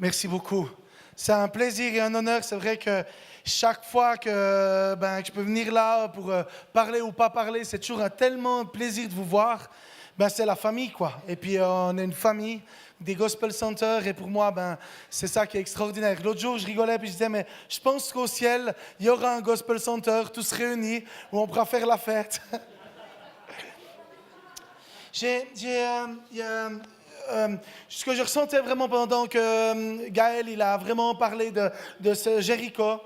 Merci beaucoup. C'est un plaisir et un honneur. C'est vrai que chaque fois que je peux venir là pour parler ou pas parler, c'est toujours tellement un plaisir de vous voir. C'est la famille, quoi. Et puis, on est une famille, des Gospel Centers. Et pour moi, c'est ça qui est extraordinaire. L'autre jour, je rigolais puis je disais, mais je pense qu'au ciel, il y aura un Gospel Center, tous réunis, où on pourra faire la fête. Ce que je ressentais vraiment pendant que Gaël il a vraiment parlé de ce Jéricho,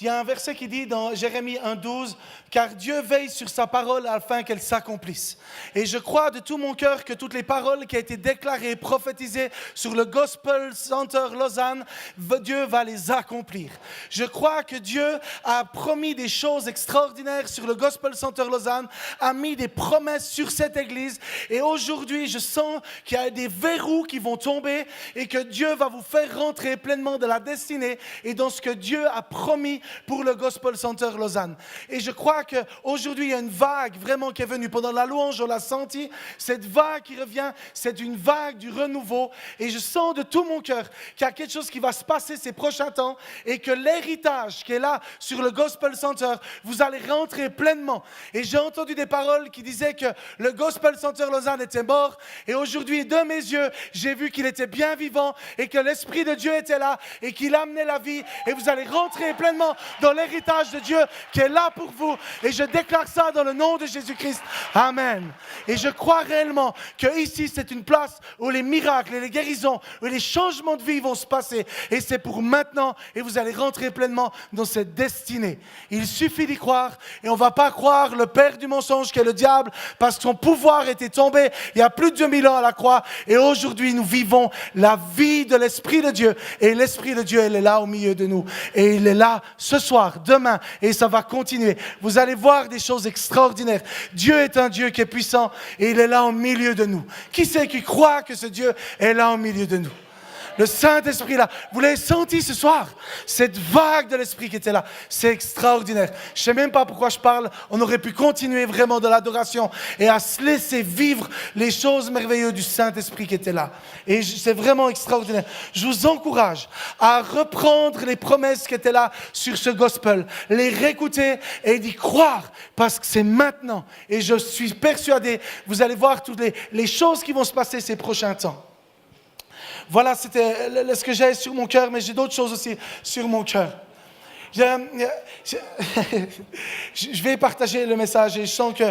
il y a un verset qui dit dans Jérémie 1,12 « Car Dieu veille sur sa parole afin qu'elle s'accomplisse. » Et je crois de tout mon cœur que toutes les paroles qui ont été déclarées et prophétisées sur le Gospel Center Lausanne, Dieu va les accomplir. Je crois que Dieu a promis des choses extraordinaires sur le Gospel Center Lausanne, a mis des promesses sur cette église. Et aujourd'hui, je sens qu'il y a des verrous qui vont tomber et que Dieu va vous faire rentrer pleinement dans la destinée et dans ce que Dieu a promis pour le Gospel Center Lausanne. Et je crois qu'aujourd'hui, il y a une vague vraiment qui est venue. Pendant la louange, on l'a senti. Cette vague qui revient, c'est une vague du renouveau. Et je sens de tout mon cœur qu'il y a quelque chose qui va se passer ces prochains temps et que l'héritage qui est là sur le Gospel Center, vous allez rentrer pleinement. Et j'ai entendu des paroles qui disaient que le Gospel Center Lausanne était mort. Et aujourd'hui, de mes yeux, j'ai vu qu'il était bien vivant et que l'Esprit de Dieu était là et qu'il amenait la vie. Et vous allez rentrer pleinement dans l'héritage de Dieu qui est là pour vous. Et je déclare ça dans le nom de Jésus-Christ. Amen. Et je crois réellement que ici c'est une place où les miracles et les guérisons, où les changements de vie vont se passer. Et c'est pour maintenant. Et vous allez rentrer pleinement dans cette destinée. Il suffit d'y croire. Et on ne va pas croire le père du mensonge qui est le diable, parce que son pouvoir était tombé il y a plus de 2000 ans à la croix. Et aujourd'hui nous vivons la vie de l'Esprit de Dieu. Et l'Esprit de Dieu, il est là au milieu de nous. Et il est là ce soir, demain, et ça va continuer. Vous allez voir des choses extraordinaires. Dieu est un Dieu qui est puissant et il est là au milieu de nous. Qui c'est qui croit que ce Dieu est là au milieu de nous? Le Saint-Esprit là, vous l'avez senti ce soir? Cette vague de l'Esprit qui était là, c'est extraordinaire. Je ne sais même pas pourquoi je parle. On aurait pu continuer vraiment de l'adoration et à se laisser vivre les choses merveilleuses du Saint-Esprit qui était là. Et c'est vraiment extraordinaire. Je vous encourage à reprendre les promesses qui étaient là sur ce gospel, les réécouter et d'y croire parce que c'est maintenant. Et je suis persuadé, vous allez voir toutes les choses qui vont se passer ces prochains temps. Voilà, c'était ce que j'ai sur mon cœur, mais j'ai d'autres choses aussi sur mon cœur. Je vais partager le message et je sens que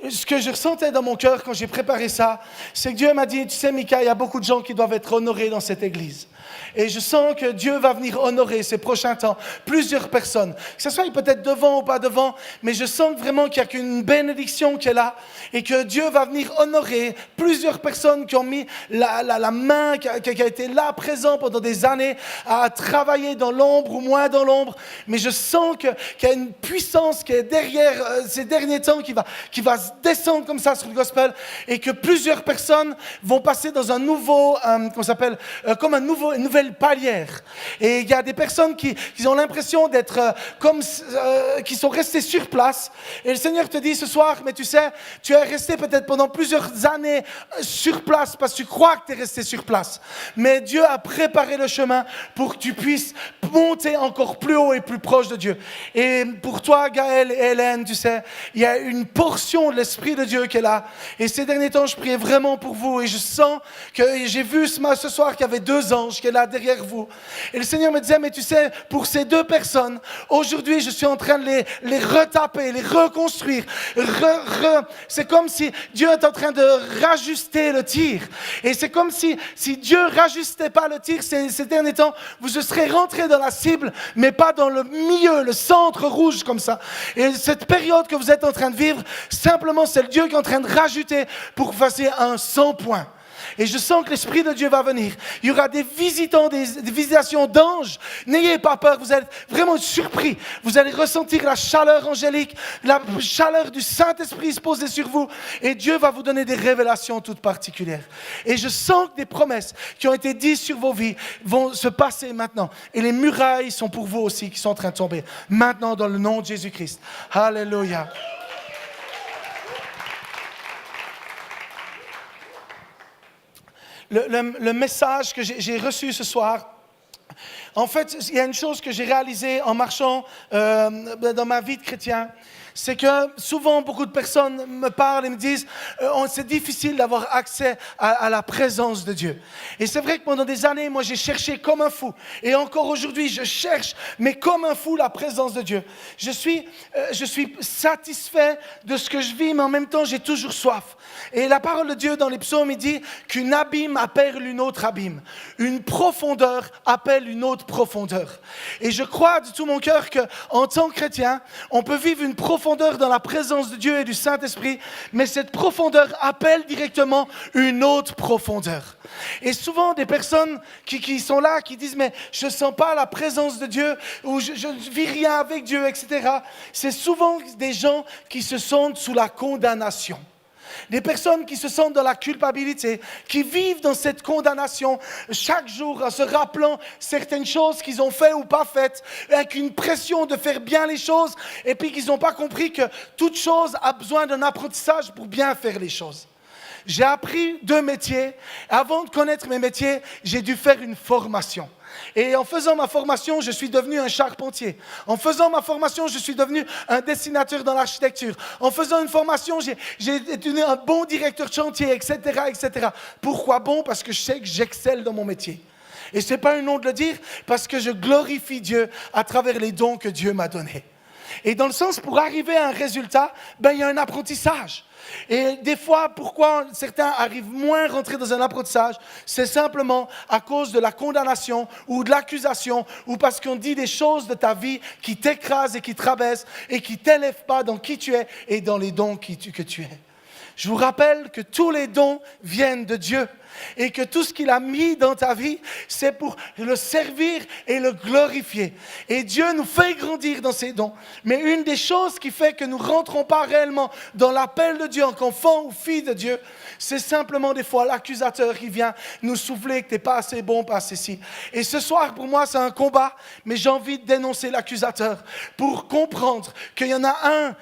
ce que je ressentais dans mon cœur quand j'ai préparé ça, c'est que Dieu m'a dit, tu sais Mika, il y a beaucoup de gens qui doivent être honorés dans cette église. Et je sens que Dieu va venir honorer ces prochains temps plusieurs personnes. Que ce soit peut-être devant ou pas devant, mais je sens vraiment qu'il n'y a qu'une bénédiction qui est là et que Dieu va venir honorer plusieurs personnes qui ont mis la main, qui a été là présent pendant des années à travailler dans l'ombre ou moins dans l'ombre. Mais je sens qu'il y a une puissance qui est derrière ces derniers temps qui va se descendre comme ça sur le gospel et que plusieurs personnes vont passer dans un nouveau, comme une nouvelle palière. Et il y a des personnes qui ont l'impression d'être qui sont restées sur place. Et le Seigneur te dit ce soir, mais tu sais, tu es resté peut-être pendant plusieurs années sur place parce que tu crois que tu es resté sur place. Mais Dieu a préparé le chemin pour que tu puisses monter encore plus haut et plus proche de Dieu. Et pour toi, Gaël et Hélène, tu sais, il y a une portion de l'Esprit de Dieu qui est là. Et ces derniers temps, je priais vraiment pour vous et je sens que j'ai vu ce soir qu'il y avait 2 anges qui est là derrière vous. Et le Seigneur me disait, mais tu sais, pour ces 2 personnes, aujourd'hui, je suis en train de les retaper, les reconstruire. C'est comme si Dieu est en train de rajuster le tir. Et c'est comme si Dieu rajustait pas le tir ces derniers temps, vous serez rentrés dans la cible, mais pas dans le milieu, le centre rouge comme ça. Et cette période que vous êtes en train de vivre, simplement, c'est le Dieu qui est en train de rajouter pour que vous fassiez un 100 points. Et je sens que l'Esprit de Dieu va venir. Il y aura des visitants, des visitations d'anges. N'ayez pas peur, vous allez vraiment surpris. Vous allez ressentir la chaleur angélique, la chaleur du Saint-Esprit se poser sur vous. Et Dieu va vous donner des révélations toutes particulières. Et je sens que des promesses qui ont été dites sur vos vies vont se passer maintenant. Et les murailles sont pour vous aussi qui sont en train de tomber. Maintenant dans le nom de Jésus-Christ. Alléluia. le message que j'ai reçu ce soir. En fait, il y a une chose que j'ai réalisée en marchant dans ma vie de chrétien, c'est que souvent beaucoup de personnes me parlent et me disent c'est difficile d'avoir accès à la présence de Dieu. Et c'est vrai que pendant des années, moi j'ai cherché comme un fou. Et encore aujourd'hui, je cherche, mais comme un fou, la présence de Dieu. Je suis satisfait de ce que je vis, mais en même temps, j'ai toujours soif. Et la parole de Dieu dans les psaumes, il dit qu'une abîme appelle une autre abîme. Une profondeur appelle une autre profondeur. Et je crois de tout mon cœur qu'en tant que chrétien, on peut vivre une profondeur dans la présence de Dieu et du Saint-Esprit, mais cette profondeur appelle directement une autre profondeur. Et souvent, des personnes qui sont là, qui disent « mais je ne sens pas la présence de Dieu » ou « je ne vis rien avec Dieu », etc. C'est souvent des gens qui se sentent sous la condamnation. Des personnes qui se sentent dans la culpabilité, qui vivent dans cette condamnation chaque jour en se rappelant certaines choses qu'ils ont faites ou pas faites, avec une pression de faire bien les choses, et puis qu'ils n'ont pas compris que toute chose a besoin d'un apprentissage pour bien faire les choses. J'ai appris 2 métiers. Avant de connaître mes métiers, j'ai dû faire une formation. Et en faisant ma formation, je suis devenu un charpentier. En faisant ma formation, je suis devenu un dessinateur dans l'architecture. En faisant une formation, j'ai devenu un bon directeur de chantier, etc., etc. Pourquoi bon? Parce que je sais que j'excelle dans mon métier. Et ce n'est pas un nom de le dire, parce que je glorifie Dieu à travers les dons que Dieu m'a donnés. Et dans le sens, pour arriver à un résultat, il y a un apprentissage. Et des fois, pourquoi certains arrivent moins à rentrer dans un apprentissage, c'est simplement à cause de la condamnation ou de l'accusation ou parce qu'on dit des choses de ta vie qui t'écrasent et qui te rabaissent et qui ne t'élèvent pas dans qui tu es et dans les dons que tu es. Je vous rappelle que tous les dons viennent de Dieu et que tout ce qu'il a mis dans ta vie, c'est pour le servir et le glorifier. Et Dieu nous fait grandir dans ses dons. Mais une des choses qui fait que nous ne rentrons pas réellement dans l'appel de Dieu en tant qu'enfant ou fille de Dieu, c'est simplement des fois l'accusateur qui vient nous souffler que tu n'es pas assez bon, pas assez ci. Et ce soir, pour moi, c'est un combat, mais j'ai envie de dénoncer l'accusateur pour comprendre qu'il y en a un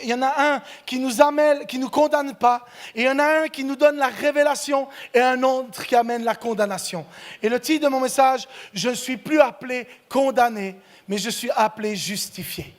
il y en a un qui nous amène, qui ne nous condamne pas, et il y en a un qui nous donne la révélation, et un autre qui amène la condamnation. Et le titre de mon message, je ne suis plus appelé condamné, mais je suis appelé justifié.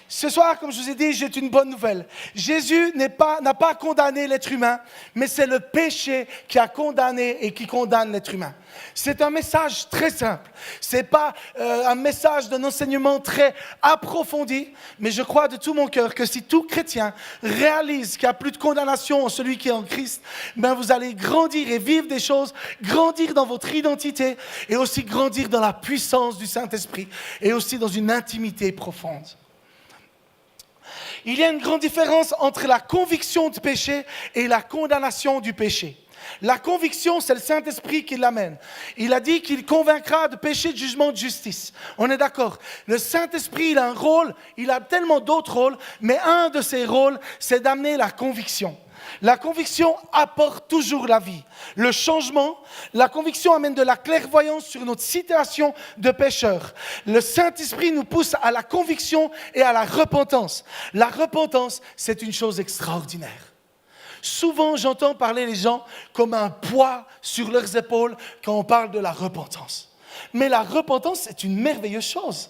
Ce soir, comme je vous ai dit, j'ai une bonne nouvelle. Jésus n'a pas condamné l'être humain, mais c'est le péché qui a condamné et qui condamne l'être humain. C'est un message très simple. Ce n'est pas un message d'un enseignement très approfondi, mais je crois de tout mon cœur que si tout chrétien réalise qu'il n'y a plus de condamnation en celui qui est en Christ, vous allez grandir et vivre des choses, grandir dans votre identité et aussi grandir dans la puissance du Saint-Esprit et aussi dans une intimité profonde. Il y a une grande différence entre la conviction du péché et la condamnation du péché. La conviction, c'est le Saint-Esprit qui l'amène. Il a dit qu'il convaincra de péché, de jugement, de justice. On est d'accord. Le Saint-Esprit, il a un rôle, il a tellement d'autres rôles, mais un de ses rôles, c'est d'amener la conviction. La conviction apporte toujours la vie. Le changement, la conviction amène de la clairvoyance sur notre situation de pécheur. Le Saint-Esprit nous pousse à la conviction et à la repentance. La repentance, c'est une chose extraordinaire. Souvent, j'entends parler les gens comme un poids sur leurs épaules quand on parle de la repentance. Mais la repentance, c'est une merveilleuse chose.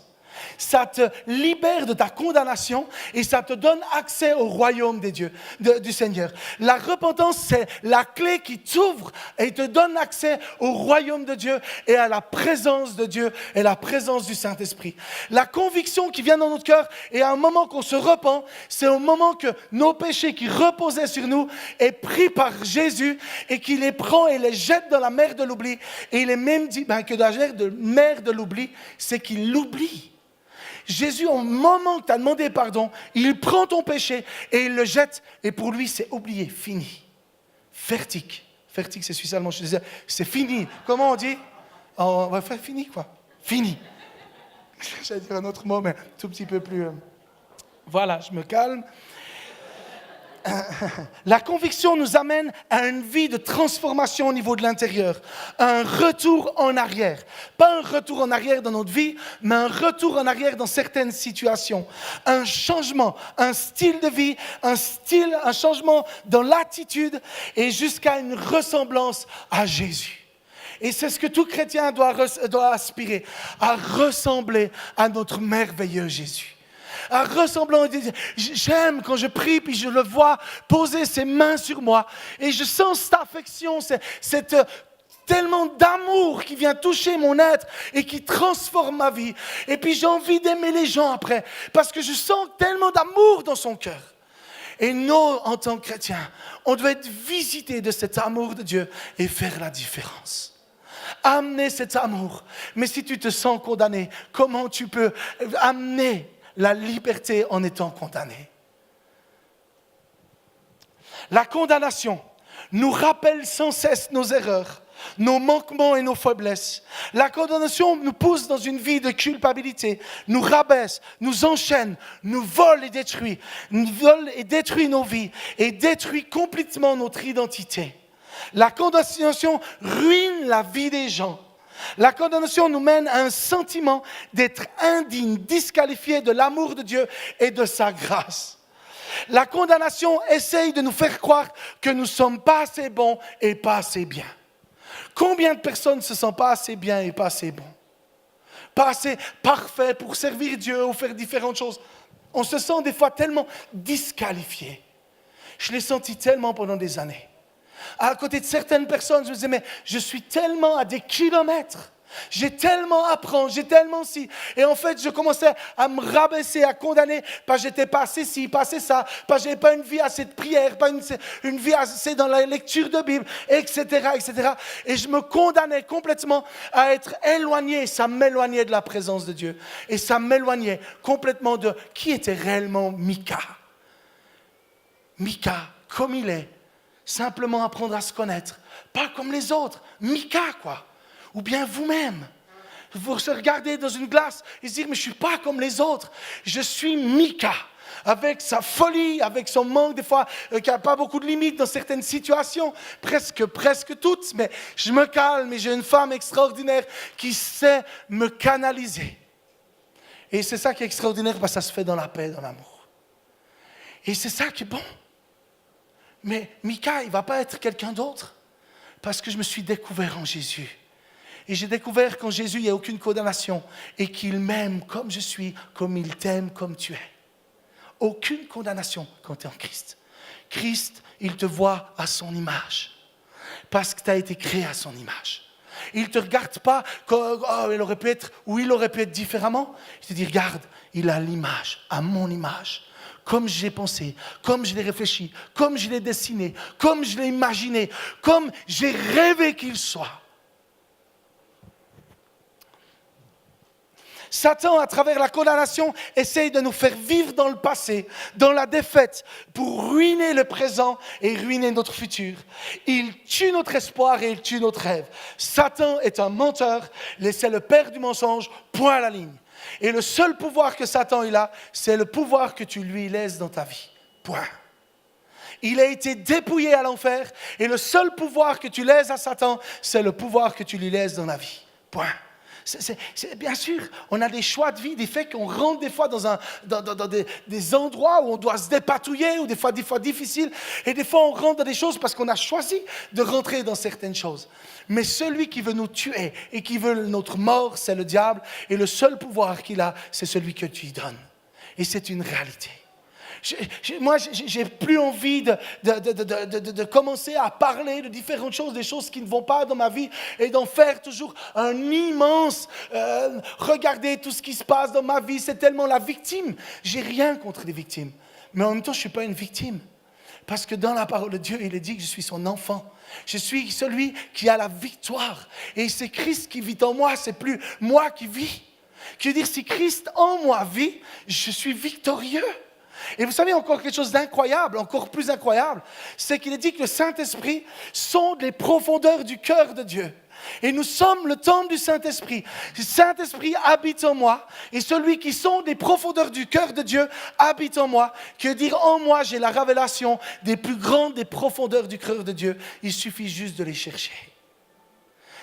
Ça te libère de ta condamnation et ça te donne accès au royaume des dieux, du Seigneur. La repentance, c'est la clé qui t'ouvre et te donne accès au royaume de Dieu et à la présence de Dieu et la présence du Saint-Esprit. La conviction qui vient dans notre cœur et à un moment qu'on se repent, c'est au moment que nos péchés qui reposaient sur nous est pris par Jésus et qu'il les prend et les jette dans la mer de l'oubli. Et il est même dit que dans la mer de l'oubli, c'est qu'il l'oublie. Jésus, au moment que tu as demandé pardon, il prend ton péché et il le jette. Et pour lui, c'est oublié, fini. Fertig, c'est suisse allemand, je disais, c'est fini. Comment on dit? On va faire fini, quoi. Fini. J'allais dire un autre mot, mais un tout petit peu plus... Voilà, je me calme. La conviction nous amène à une vie de transformation au niveau de l'intérieur, un retour en arrière. Pas un retour en arrière dans notre vie, mais un retour en arrière dans certaines situations. Un changement, un style de vie, un changement dans l'attitude et jusqu'à une ressemblance à Jésus. Et c'est ce que tout chrétien doit aspirer, à ressembler à notre merveilleux Jésus. À ressembler, j'aime quand je prie, puis je le vois poser ses mains sur moi, et je sens cette affection, cette tellement d'amour qui vient toucher mon être et qui transforme ma vie. Et puis j'ai envie d'aimer les gens après, parce que je sens tellement d'amour dans son cœur. Et nous, en tant que chrétiens, on doit être visités de cet amour de Dieu et faire la différence. Amener cet amour. Mais si tu te sens condamné, comment tu peux amener la liberté en étant condamné? La condamnation nous rappelle sans cesse nos erreurs, nos manquements et nos faiblesses. La condamnation nous pousse dans une vie de culpabilité, nous rabaisse, nous enchaîne, nous vole et détruit nos vies et détruit complètement notre identité. La condamnation ruine la vie des gens. La condamnation nous mène à un sentiment d'être indigne, disqualifié de l'amour de Dieu et de sa grâce. La condamnation essaye de nous faire croire que nous ne sommes pas assez bons et pas assez bien. Combien de personnes ne se sentent pas assez bien et pas assez bons? Pas assez parfaits pour servir Dieu ou faire différentes choses. On se sent des fois tellement disqualifié. Je l'ai senti tellement pendant des années. À côté de certaines personnes, je me disais, mais je suis tellement à des kilomètres. J'ai tellement à apprendre, j'ai tellement si. Et en fait, je commençais à me rabaisser, à condamner, parce que j'étais pas assez ci, pas assez ça, parce que j'avais pas une vie assez de prière, pas une vie assez dans la lecture de Bible, etc., etc. Et je me condamnais complètement à être éloigné. Ça m'éloignait de la présence de Dieu. Et ça m'éloignait complètement de qui était réellement Mika. Mika, comme il est. Simplement apprendre à se connaître. Pas comme les autres. Mika, quoi. Ou bien vous-même. Vous se regardez dans une glace et se dire, mais je ne suis pas comme les autres. Je suis Mika. Avec sa folie, avec son manque, des fois, qui n'a pas beaucoup de limites dans certaines situations. Presque toutes. Mais je me calme et j'ai une femme extraordinaire qui sait me canaliser. Et c'est ça qui est extraordinaire parce que ça se fait dans la paix, dans l'amour. Et c'est ça qui est bon. Mais Mika, il ne va pas être quelqu'un d'autre parce que je me suis découvert en Jésus. Et j'ai découvert qu'en Jésus, il n'y a aucune condamnation et qu'il m'aime comme je suis, comme il t'aime comme tu es. Aucune condamnation quand tu es en Christ. Christ, il te voit à son image parce que tu as été créé à son image. Il ne te regarde pas comme il aurait pu être ou il aurait pu être différemment. Il te dit, regarde, il a l'image, à mon image. Comme je l'ai pensé, comme je l'ai réfléchi, comme je l'ai dessiné, comme je l'ai imaginé, comme j'ai rêvé qu'il soit. Satan, à travers la condamnation, essaye de nous faire vivre dans le passé, dans la défaite, pour ruiner le présent et ruiner notre futur. Il tue notre espoir et il tue notre rêve. Satan est un menteur, c'est le père du mensonge, point à la ligne. Et le seul pouvoir que Satan il a, c'est le pouvoir que tu lui laisses dans ta vie. Point. Il a été dépouillé à l'enfer et le seul pouvoir que tu laisses à Satan, c'est le pouvoir que tu lui laisses dans la vie. Point. Bien sûr, on a des choix de vie, des faits qu'on rentre des fois dans des endroits où on doit se dépatouiller, ou des fois difficiles, et des fois on rentre dans des choses parce qu'on a choisi de rentrer dans certaines choses. Mais celui qui veut nous tuer et qui veut notre mort, c'est le diable, et le seul pouvoir qu'il a, c'est celui que tu lui donnes. Et c'est une réalité. Moi, j'ai plus envie de commencer à parler de différentes choses, des choses qui ne vont pas dans ma vie, et d'en faire toujours un immense regardez tout ce qui se passe dans ma vie, c'est tellement la victime. J'ai rien contre les victimes, mais en même temps, je ne suis pas une victime. Parce que dans la parole de Dieu, il est dit que je suis son enfant. Je suis celui qui a la victoire. Et c'est Christ qui vit en moi, c'est plus moi qui vis. Je veux dire, si Christ en moi vit, je suis victorieux. Et vous savez encore quelque chose d'incroyable, encore plus incroyable, c'est qu'il est dit que le Saint-Esprit sonde les profondeurs du cœur de Dieu. Et nous sommes le temple du Saint-Esprit. Le Saint-Esprit habite en moi. Et celui qui sonde des profondeurs du cœur de Dieu habite en moi. Que dire en moi, j'ai la révélation des plus grandes des profondeurs du cœur de Dieu. Il suffit juste de les chercher.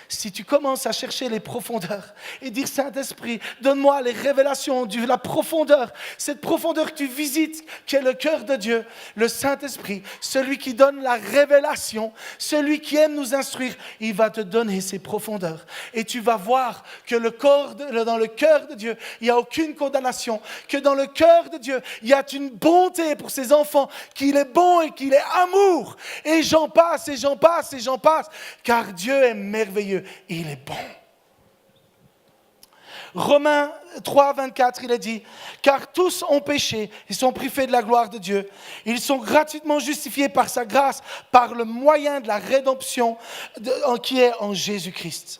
Si tu commences à chercher les profondeurs et dire Saint-Esprit, donne-moi les révélations de la profondeur, cette profondeur que tu visites, qui est le cœur de Dieu, le Saint-Esprit, celui qui donne la révélation, celui qui aime nous instruire, il va te donner ces profondeurs. Et tu vas voir que dans le cœur de Dieu, il n'y a aucune condamnation, que dans le cœur de Dieu, il y a une bonté pour ses enfants, qu'il est bon et qu'il est amour. Et j'en passe, et j'en passe, et j'en passe, car Dieu est merveilleux. Il est bon. Romains 3, 24, il a dit, car tous ont péché et sont privés de la gloire de Dieu. Ils sont gratuitement justifiés par sa grâce, par le moyen de la rédemption qui est en Jésus-Christ.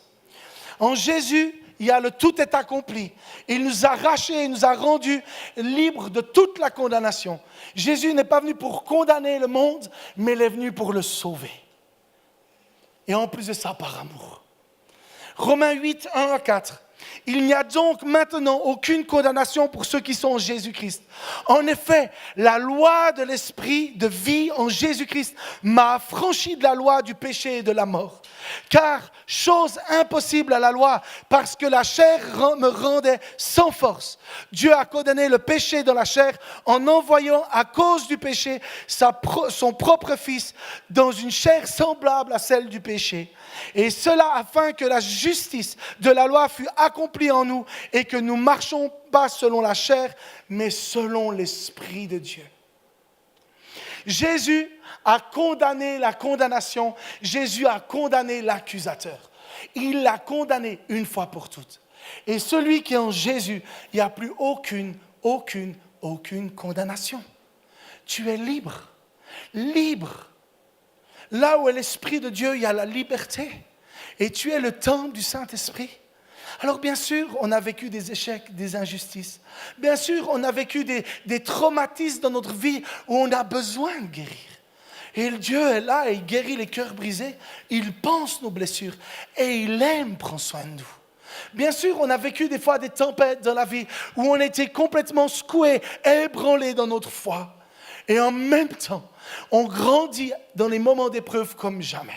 En Jésus, il y a le tout est accompli. Il nous a rachés, il nous a rendus libres de toute la condamnation. Jésus n'est pas venu pour condamner le monde, mais il est venu pour le sauver. Et en plus de ça, par amour. Romains 8, 1 à 4. Il n'y a donc maintenant aucune condamnation pour ceux qui sont en Jésus-Christ. En effet, la loi de l'esprit de vie en Jésus-Christ m'a affranchi de la loi du péché et de la mort. Car, chose impossible à la loi, parce que la chair me rendait sans force. Dieu a condamné le péché dans la chair en envoyant à cause du péché son propre Fils dans une chair semblable à celle du péché. Et cela afin que la justice de la loi fût accomplie en nous et que nous ne marchions pas selon la chair, mais selon l'Esprit de Dieu. Jésus a condamné la condamnation. Jésus a condamné l'accusateur. Il l'a condamné une fois pour toutes. Et celui qui est en Jésus, il n'y a plus aucune condamnation. Tu es libre. Libre. Là où est l'Esprit de Dieu, il y a la liberté. Et tu es le temple du Saint-Esprit. Alors bien sûr, on a vécu des échecs, des injustices. Bien sûr, on a vécu des traumatismes dans notre vie où on a besoin de guérir. Et Dieu est là et il guérit les cœurs brisés. Il pense nos blessures et il aime prendre soin de nous. Bien sûr, on a vécu des fois des tempêtes dans la vie où on était complètement secoué, ébranlé dans notre foi. Et en même temps, on grandit dans les moments d'épreuve comme jamais.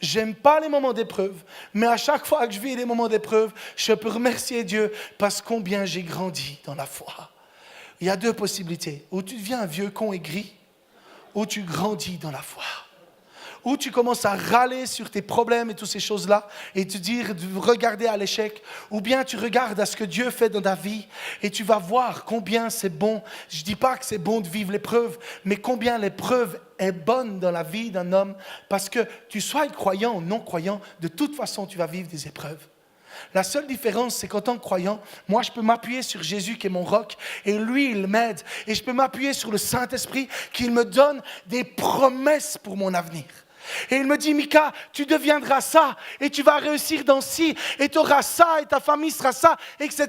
J'aime pas les moments d'épreuve, mais à chaque fois que je vis les moments d'épreuve, je peux remercier Dieu parce combien j'ai grandi dans la foi. Il y a deux possibilités. Ou tu deviens un vieux con aigri, ou tu grandis dans la foi. Ou tu commences à râler sur tes problèmes et toutes ces choses-là, et te dire, de regarder à l'échec, ou bien tu regardes à ce que Dieu fait dans ta vie, et tu vas voir combien c'est bon. Je ne dis pas que c'est bon de vivre l'épreuve, mais combien l'épreuve est bonne dans la vie d'un homme, parce que tu sois croyant ou non croyant, de toute façon tu vas vivre des épreuves. La seule différence, c'est qu'en tant que croyant, moi, je peux m'appuyer sur Jésus qui est mon roc, et lui, il m'aide. Et je peux m'appuyer sur le Saint-Esprit qui me donne des promesses pour mon avenir. Et il me dit, Mika, tu deviendras ça, et tu vas réussir dans ci, et tu auras ça, et ta famille sera ça, etc.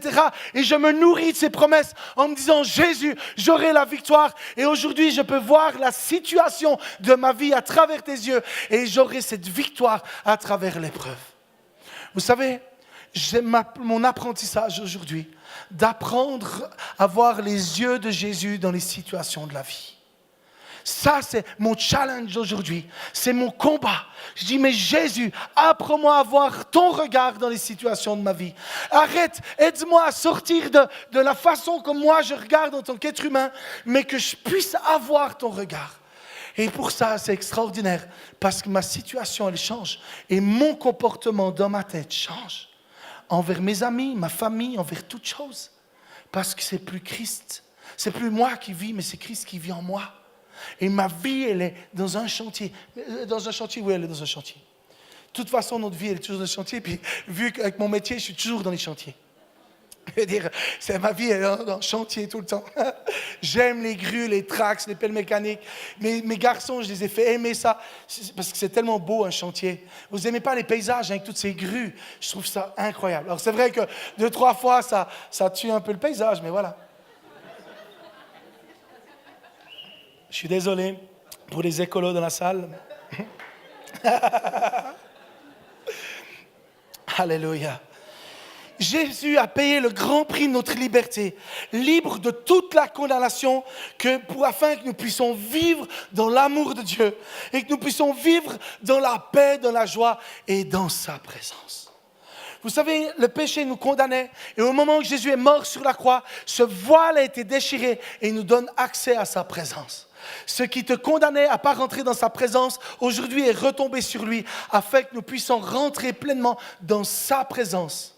Et je me nourris de ces promesses en me disant, Jésus, j'aurai la victoire. Et aujourd'hui, je peux voir la situation de ma vie à travers tes yeux, et j'aurai cette victoire à travers l'épreuve. Vous savez, j'ai mon apprentissage aujourd'hui, d'apprendre à voir les yeux de Jésus dans les situations de la vie. Ça, c'est mon challenge aujourd'hui. C'est mon combat. Je dis, mais Jésus, apprends-moi à voir ton regard dans les situations de ma vie. Arrête, aide-moi à sortir de la façon comme moi je regarde en tant qu'être humain, mais que je puisse avoir ton regard. Et pour ça, c'est extraordinaire, parce que ma situation, elle change. Et mon comportement dans ma tête change. Envers mes amis, ma famille, envers toutes choses. Parce que c'est plus Christ. C'est plus moi qui vis, mais c'est Christ qui vit en moi. Et ma vie, elle est dans un chantier. Dans un chantier, oui, elle est dans un chantier. De toute façon, notre vie, elle est toujours dans un chantier. Puis, vu qu'avec mon métier, je suis toujours dans les chantiers. Je veux dire, ma vie, elle est dans le chantier tout le temps. J'aime les grues, les tracts, les pelles mécaniques. Mes garçons, je les ai fait aimer ça. Parce que c'est tellement beau, un chantier. Vous n'aimez pas les paysages avec toutes ces grues? Je trouve ça incroyable. Alors, c'est vrai que 2-3 fois, ça tue un peu le paysage, mais voilà. Je suis désolé pour les écolos dans la salle. Alléluia. Jésus a payé le grand prix de notre liberté, libre de toute la condamnation, afin que nous puissions vivre dans l'amour de Dieu et que nous puissions vivre dans la paix, dans la joie et dans sa présence. Vous savez, le péché nous condamnait et au moment où Jésus est mort sur la croix, ce voile a été déchiré et il nous donne accès à sa présence. Ce qui te condamnait à ne pas rentrer dans sa présence, aujourd'hui est retombé sur lui afin que nous puissions rentrer pleinement dans sa présence.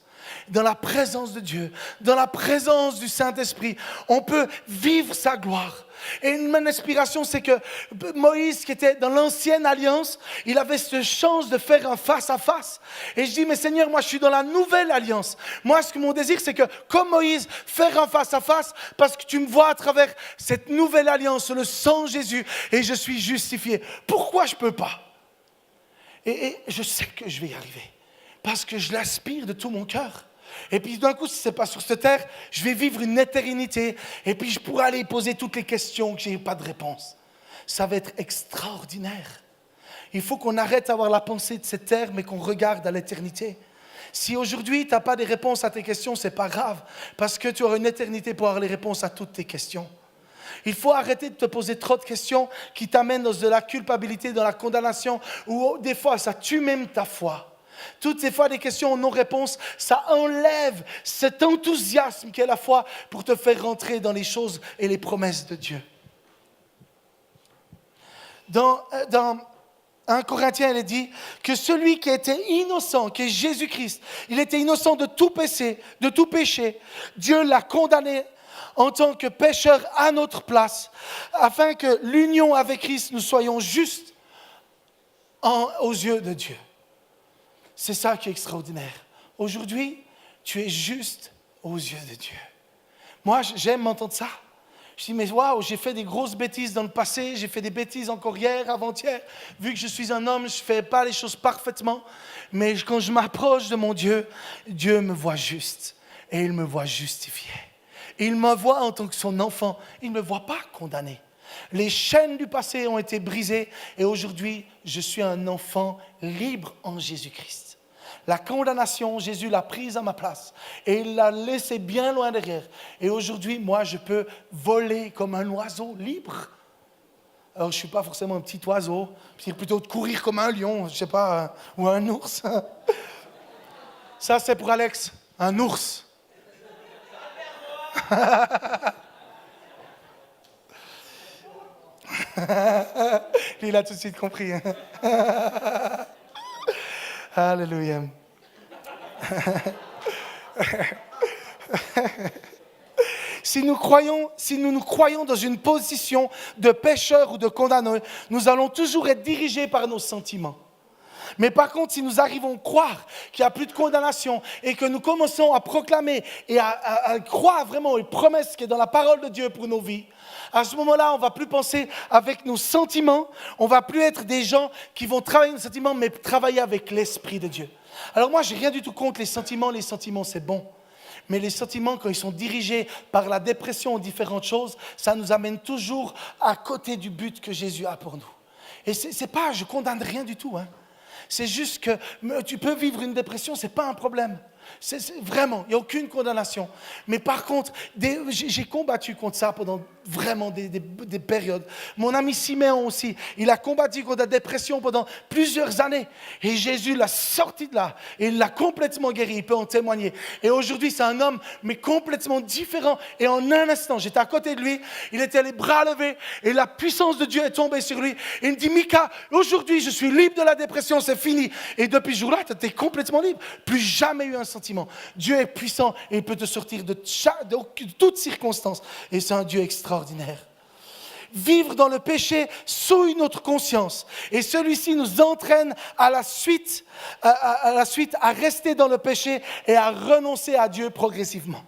Dans la présence de Dieu, dans la présence du Saint-Esprit, on peut vivre sa gloire. Et mon inspiration, c'est que Moïse, qui était dans l'ancienne alliance, il avait cette chance de faire un face-à-face. Et je dis, mais Seigneur, moi je suis dans la nouvelle alliance. Moi, ce que mon désir, c'est que, comme Moïse, faire un face-à-face, parce que tu me vois à travers cette nouvelle alliance, le sang de Jésus, et je suis justifié. Pourquoi je ne peux pas? Et je sais que je vais y arriver. Parce que je l'aspire de tout mon cœur. Et puis d'un coup, si ce n'est pas sur cette terre, je vais vivre une éternité. Et puis je pourrai aller poser toutes les questions que je n'ai pas de réponse. Ça va être extraordinaire. Il faut qu'on arrête d'avoir la pensée de cette terre, mais qu'on regarde à l'éternité. Si aujourd'hui, tu n'as pas de réponses à tes questions, ce n'est pas grave. Parce que tu auras une éternité pour avoir les réponses à toutes tes questions. Il faut arrêter de te poser trop de questions qui t'amènent dans de la culpabilité, dans la condamnation, ou des fois, ça tue même ta foi. Toutes ces fois, des questions non-réponse, ça enlève cet enthousiasme qu'est la foi pour te faire rentrer dans les choses et les promesses de Dieu. Dans 1 Corinthiens, il est dit que celui qui était innocent, qui est Jésus-Christ, il était innocent de tout péché. Dieu l'a condamné en tant que pécheur à notre place, afin que l'union avec Christ, nous soyons justes aux yeux de Dieu. C'est ça qui est extraordinaire. Aujourd'hui, tu es juste aux yeux de Dieu. Moi, j'aime m'entendre ça. Je dis, mais waouh, j'ai fait des grosses bêtises dans le passé, j'ai fait des bêtises encore hier, avant-hier. Vu que je suis un homme, je ne fais pas les choses parfaitement. Mais quand je m'approche de mon Dieu, Dieu me voit juste et il me voit justifié. Il me voit en tant que son enfant, il ne me voit pas condamné. Les chaînes du passé ont été brisées et aujourd'hui, je suis un enfant libre en Jésus-Christ. La condamnation, Jésus l'a prise à ma place et il l'a laissée bien loin derrière. Et aujourd'hui, moi, je peux voler comme un oiseau libre. Alors, je ne suis pas forcément un petit oiseau, c'est plutôt de courir comme un lion, je ne sais pas, ou un ours. Ça, c'est pour Alex, un ours. Lui, il a tout de suite compris. Alléluia. Si nous nous croyons dans une position de pécheur ou de condamné, nous allons toujours être dirigés par nos sentiments. Mais par contre, si nous arrivons à croire qu'il n'y a plus de condamnation et que nous commençons à proclamer et à croire vraiment aux promesses qui sont dans la parole de Dieu pour nos vies, à ce moment-là, on ne va plus penser avec nos sentiments, on ne va plus être des gens qui vont travailler nos sentiments, mais travailler avec l'Esprit de Dieu. Alors moi, je n'ai rien du tout contre les sentiments c'est bon. Mais les sentiments, quand ils sont dirigés par la dépression ou différentes choses, ça nous amène toujours à côté du but que Jésus a pour nous. Et c'est pas, je ne condamne rien du tout, hein. C'est juste que tu peux vivre une dépression, ce n'est pas un problème. Vraiment, il n'y a aucune condamnation. Mais par contre, j'ai combattu contre ça pendant vraiment des périodes. Mon ami Siméon aussi, il a combattu contre la dépression pendant plusieurs années. Et Jésus l'a sorti de là. Et il l'a complètement guéri, il peut en témoigner. Et aujourd'hui, c'est un homme, mais complètement différent. Et en un instant, j'étais à côté de lui, il était les bras levés, et la puissance de Dieu est tombée sur lui. Et il me dit, Mika, aujourd'hui, je suis libre de la dépression, c'est fini. Et depuis ce jour-là, tu étais complètement libre. Plus jamais eu un sentiment. Dieu est puissant et il peut te sortir de toutes circonstances. Et c'est un Dieu extraordinaire. Vivre dans le péché sous une autre conscience. Et celui-ci nous entraîne à la suite à rester dans le péché et à renoncer à Dieu progressivement.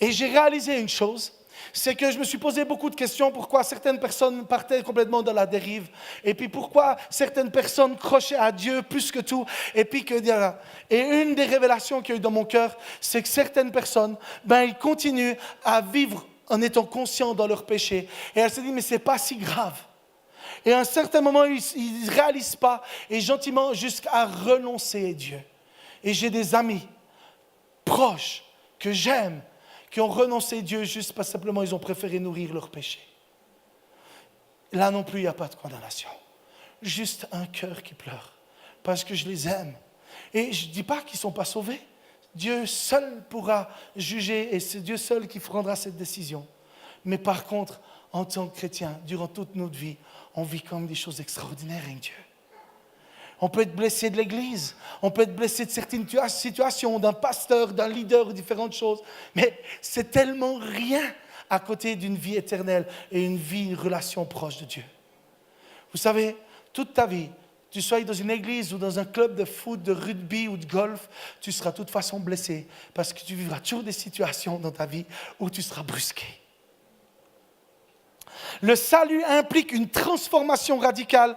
Et j'ai réalisé une chose, c'est que je me suis posé beaucoup de questions, pourquoi certaines personnes partaient complètement dans la dérive, et puis pourquoi certaines personnes crochaient à Dieu plus que tout, et une des révélations qu'il y a eu dans mon cœur, c'est que certaines personnes, ils continuent à vivre en étant conscients dans leur péché, et elles se disent, mais c'est pas si grave. Et à un certain moment, ils ne réalisent pas, et gentiment jusqu'à renoncer à Dieu. Et j'ai des amis proches que j'aime, qui ont renoncé à Dieu juste parce que simplement ils ont préféré nourrir leur péché. Là non plus, il n'y a pas de condamnation. Juste un cœur qui pleure, parce que je les aime. Et je ne dis pas qu'ils ne sont pas sauvés. Dieu seul pourra juger et c'est Dieu seul qui prendra cette décision. Mais par contre, en tant que chrétien, durant toute notre vie, on vit comme des choses extraordinaires avec Dieu. On peut être blessé de l'Église, on peut être blessé de certaines situations, d'un pasteur, d'un leader, différentes choses. Mais c'est tellement rien à côté d'une vie éternelle et une relation proche de Dieu. Vous savez, toute ta vie, tu sois dans une église ou dans un club de foot, de rugby ou de golf, tu seras de toute façon blessé parce que tu vivras toujours des situations dans ta vie où tu seras brusqué. Le salut implique une transformation radicale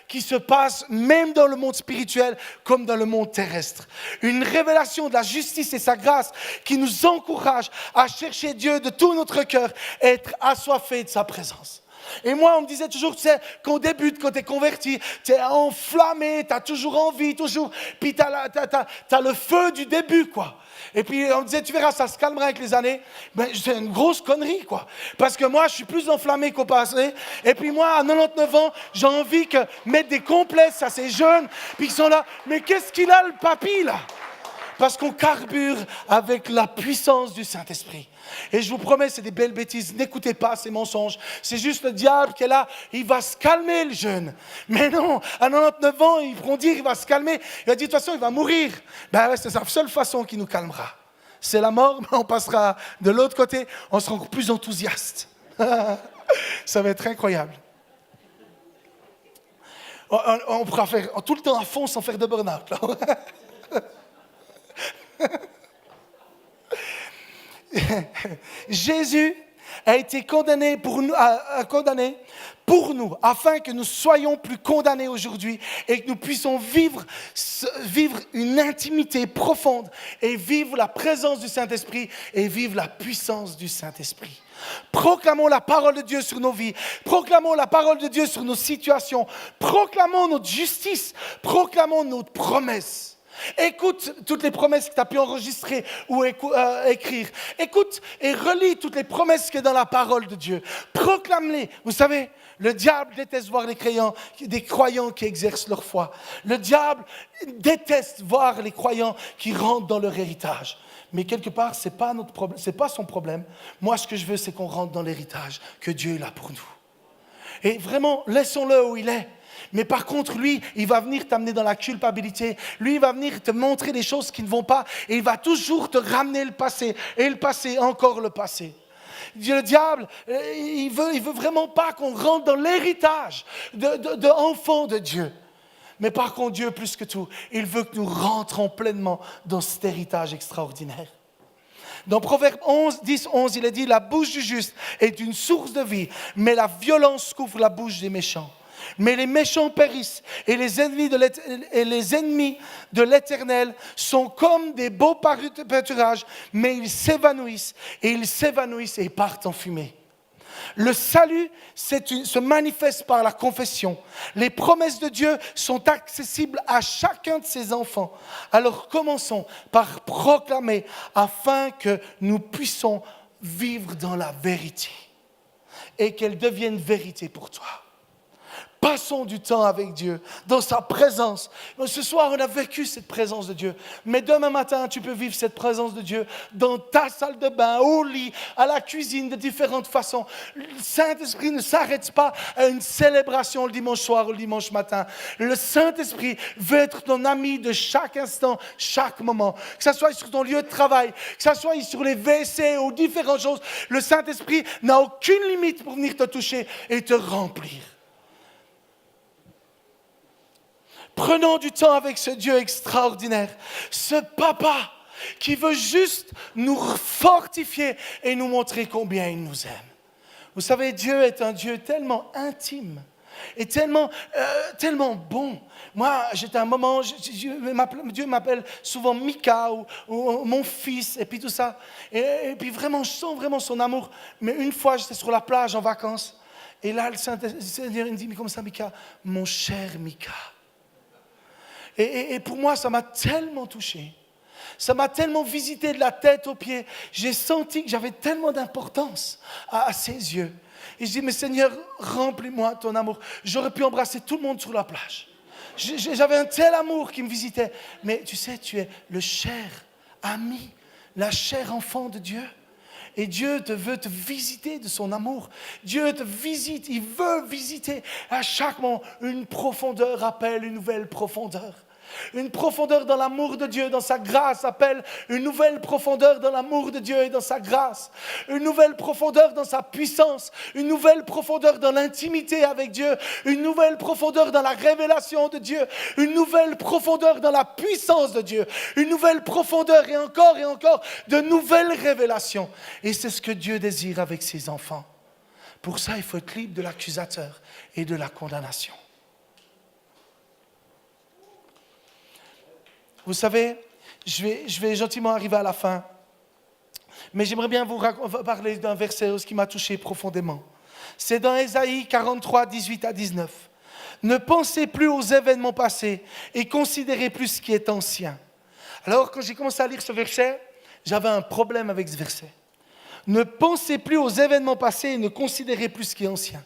qui se passe même dans le monde spirituel comme dans le monde terrestre. Une révélation de la justice et sa grâce qui nous encourage à chercher Dieu de tout notre cœur et être assoiffés de sa présence. Et moi, on me disait toujours, tu sais, qu'au début, quand tu es converti, tu es enflammé, tu as toujours envie, toujours. Puis tu as le feu du début, quoi. Et puis on me disait, tu verras, ça se calmera avec les années. Ben, c'est une grosse connerie, quoi. Parce que moi, je suis plus enflammé qu'au passé. Et puis moi, à 99 ans, j'ai envie de mettre des complexes à ces jeunes. Puis ils sont là, mais qu'est-ce qu'il a, le papy, là? Parce qu'on carbure avec la puissance du Saint-Esprit. Et je vous promets, c'est des belles bêtises. N'écoutez pas ces mensonges. C'est juste le diable qui est là. Il va se calmer, le jeune. Mais non, à 99 ans, ils vont dire qu'il va se calmer. Il va dire, de toute façon, il va mourir. Ben ouais, c'est la seule façon qui nous calmera. C'est la mort, mais on passera de l'autre côté. On sera encore plus enthousiaste. Ça va être incroyable. On pourra faire tout le temps à fond sans faire de burn-out. Jésus a été condamné pour nous, afin que nous soyons plus condamnés aujourd'hui et que nous puissions vivre une intimité profonde et vivre la présence du Saint-Esprit et vivre la puissance du Saint-Esprit. Proclamons la parole de Dieu sur nos vies, proclamons la parole de Dieu sur nos situations, proclamons notre justice, proclamons notre promesse. Écoute toutes les promesses que tu as pu enregistrer ou écrire. Écoute et relis toutes les promesses qu'il y a dans la parole de Dieu. Proclame-les. Vous savez, le diable déteste voir des croyants qui exercent leur foi. Le diable déteste voir les croyants qui rentrent dans leur héritage. Mais quelque part, ce n'est pas notre problème, c'est pas son problème. Moi, ce que je veux, c'est qu'on rentre dans l'héritage que Dieu a pour nous. Et vraiment, laissons-le où il est. Mais par contre, lui, il va venir t'amener dans la culpabilité. Lui, il va venir te montrer des choses qui ne vont pas. Et il va toujours te ramener le passé. Et le passé, encore le passé. Le diable, il veut vraiment pas qu'on rentre dans l'héritage d'enfants de Dieu. Mais par contre, Dieu, plus que tout, il veut que nous rentrons pleinement dans cet héritage extraordinaire. Dans Proverbe 10-11, il est dit, la bouche du juste est une source de vie, mais la violence couvre la bouche des méchants. Mais les méchants périssent et les ennemis de l'Éternel sont comme des beaux pâturages, mais ils s'évanouissent et ils partent en fumée. Le salut se manifeste par la confession. Les promesses de Dieu sont accessibles à chacun de ses enfants. Alors commençons par proclamer afin que nous puissions vivre dans la vérité et qu'elle devienne vérité pour toi. Passons du temps avec Dieu, dans sa présence. Ce soir, on a vécu cette présence de Dieu. Mais demain matin, tu peux vivre cette présence de Dieu dans ta salle de bain, au lit, à la cuisine, de différentes façons. Le Saint-Esprit ne s'arrête pas à une célébration le dimanche soir ou le dimanche matin. Le Saint-Esprit veut être ton ami de chaque instant, chaque moment. Que ce soit sur ton lieu de travail, que ce soit sur les WC ou différentes choses. Le Saint-Esprit n'a aucune limite pour venir te toucher et te remplir. Prenons du temps avec ce Dieu extraordinaire, ce papa qui veut juste nous fortifier et nous montrer combien il nous aime. Vous savez, Dieu est un Dieu tellement intime et tellement bon. Moi, j'étais à un moment, Dieu m'appelle souvent Mika ou mon fils et puis tout ça. Et puis vraiment, je sens vraiment son amour. Mais une fois, j'étais sur la plage en vacances et là, le Saint-Seigneur me dit, mais comme ça, Mika, mon cher Mika. Et pour moi, ça m'a tellement touché. Ça m'a tellement visité de la tête aux pieds. J'ai senti que j'avais tellement d'importance à ses yeux. Et je dis, mais Seigneur, remplis-moi ton amour. J'aurais pu embrasser tout le monde sur la plage. J'avais un tel amour qui me visitait. Mais tu sais, tu es le cher ami, la chère enfant de Dieu. Et Dieu veut te visiter de son amour. Dieu te visite, il veut visiter à chaque moment. Une profondeur appelle une nouvelle profondeur. Une profondeur dans l'amour de Dieu, dans sa grâce, appelle une nouvelle profondeur dans l'amour de Dieu et dans sa grâce. Une nouvelle profondeur dans sa puissance. Une nouvelle profondeur dans l'intimité avec Dieu. Une nouvelle profondeur dans la révélation de Dieu. Une nouvelle profondeur dans la puissance de Dieu. Une nouvelle profondeur et encore de nouvelles révélations. Et c'est ce que Dieu désire avec ses enfants. Pour ça, il faut être libre de l'accusateur et de la condamnation. Vous savez, je vais gentiment arriver à la fin, mais j'aimerais bien vous parler d'un verset qui m'a touché profondément. C'est dans Ésaïe 43, 18 à 19. Ne pensez plus aux événements passés et considérez plus ce qui est ancien. Alors, quand j'ai commencé à lire ce verset, j'avais un problème avec ce verset. Ne pensez plus aux événements passés et ne considérez plus ce qui est ancien.